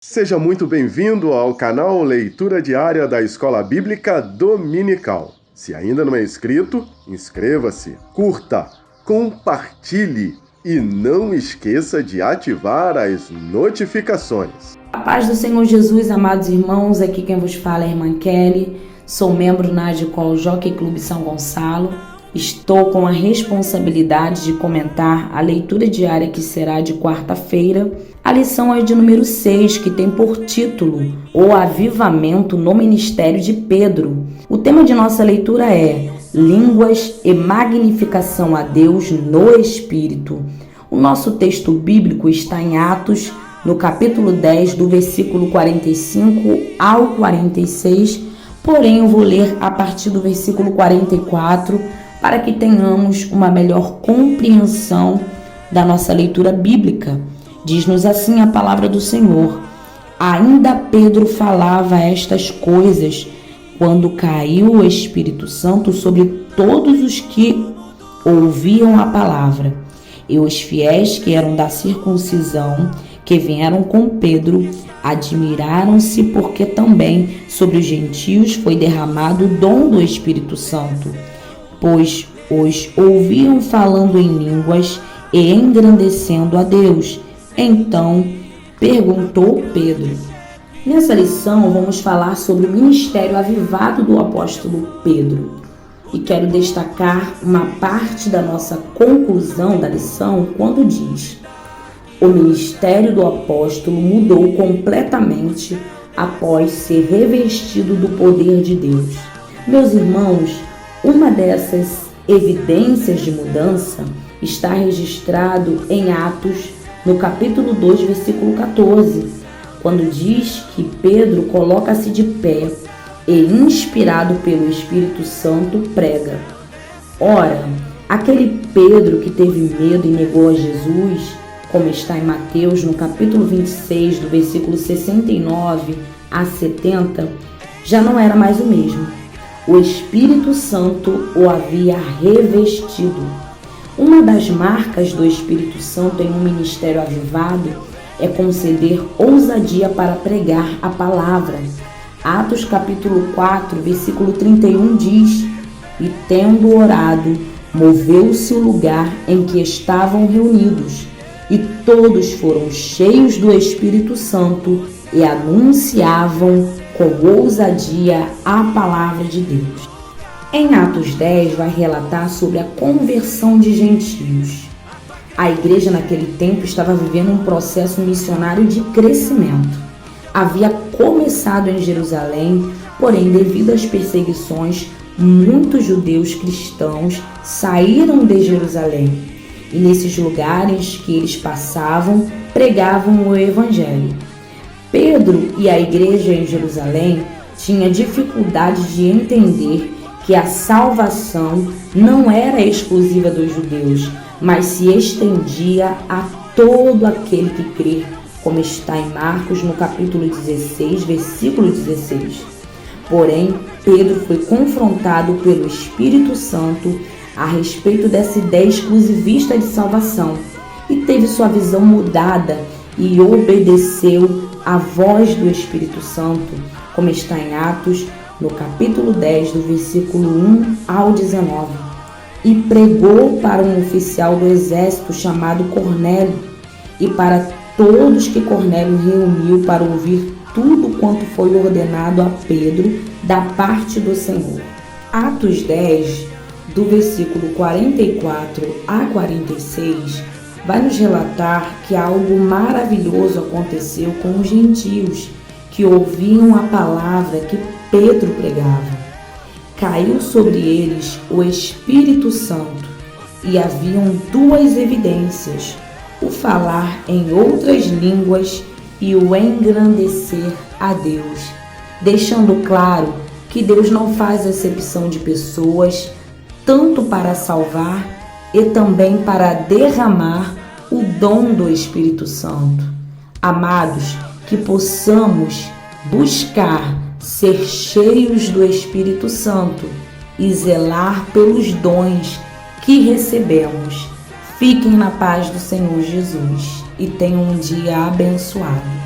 Seja muito bem-vindo ao canal Leitura Diária da Escola Bíblica Dominical. Se ainda não é inscrito, inscreva-se, curta, compartilhe e não esqueça de ativar as notificações. A paz do Senhor Jesus, amados irmãos, aqui quem vos fala é a irmã Kelly, sou membro na ADCOL Jockey Clube São Gonçalo. Estou com a responsabilidade de comentar a leitura diária que será de quarta-feira. A lição é de número 6, que tem por título O Avivamento no Ministério de Pedro. O tema de nossa leitura é Línguas e Magnificação a Deus no Espírito. O nosso texto bíblico está em Atos, no capítulo 10, do versículo 45 ao 46, porém eu vou ler a partir do versículo 44 para que tenhamos uma melhor compreensão da nossa leitura bíblica. Diz-nos assim a palavra do Senhor: Ainda Pedro falava estas coisas quando caiu o Espírito Santo sobre todos os que ouviam a palavra. E os fiéis que eram da circuncisão, que vieram com Pedro, admiraram-se porque também sobre os gentios foi derramado o dom do Espírito Santo, pois os ouviam falando em línguas e engrandecendo a Deus. Então perguntou Pedro. Nessa lição vamos falar sobre o ministério avivado do apóstolo Pedro. E quero destacar uma parte da nossa conclusão da lição quando diz: o ministério do apóstolo mudou completamente após ser revestido do poder de Deus. Meus irmãos, uma dessas evidências de mudança está registrado em Atos, no capítulo 2, versículo 14, quando diz que Pedro coloca-se de pé e, inspirado pelo Espírito Santo, prega. Ora, aquele Pedro que teve medo e negou a Jesus, como está em Mateus, no capítulo 26, do versículo 69 a 70, já não era mais o mesmo. O Espírito Santo o havia revestido. Uma das marcas do Espírito Santo em um ministério avivado é conceder ousadia para pregar a palavra. Atos capítulo 4, versículo 31 diz: E tendo orado, moveu-se o lugar em que estavam reunidos, e todos foram cheios do Espírito Santo e anunciavam com ousadia a palavra de Deus. Em Atos 10 vai relatar sobre a conversão de gentios. A igreja naquele tempo estava vivendo um processo missionário de crescimento. Havia começado em Jerusalém, porém, devido às perseguições, muitos judeus cristãos saíram de Jerusalém. E nesses lugares que eles passavam, pregavam o evangelho. Pedro e a igreja em Jerusalém tinha dificuldade de entender que a salvação não era exclusiva dos judeus, mas se estendia a todo aquele que crê, como está em Marcos, no capítulo 16, versículo 16. Porém, Pedro foi confrontado pelo Espírito Santo a respeito dessa ideia exclusivista de salvação e teve sua visão mudada e obedeceu à voz do Espírito Santo, como está em Atos, no capítulo 10, do versículo 1 ao 19, e pregou para um oficial do exército chamado Cornélio e para todos que Cornélio reuniu para ouvir tudo quanto foi ordenado a Pedro da parte do Senhor. Atos 10, do versículo 44 a 46, vai nos relatar que algo maravilhoso aconteceu com os gentios que ouviam a palavra que Pedro pregava. Caiu sobre eles o Espírito Santo e haviam duas evidências: o falar em outras línguas e o engrandecer a Deus, deixando claro que Deus não faz acepção de pessoas, tanto para salvar e também para derramar o dom do Espírito Santo. Amados, que possamos buscar ser cheios do Espírito Santo e zelar pelos dons que recebemos. Fiquem na paz do Senhor Jesus e tenham um dia abençoado.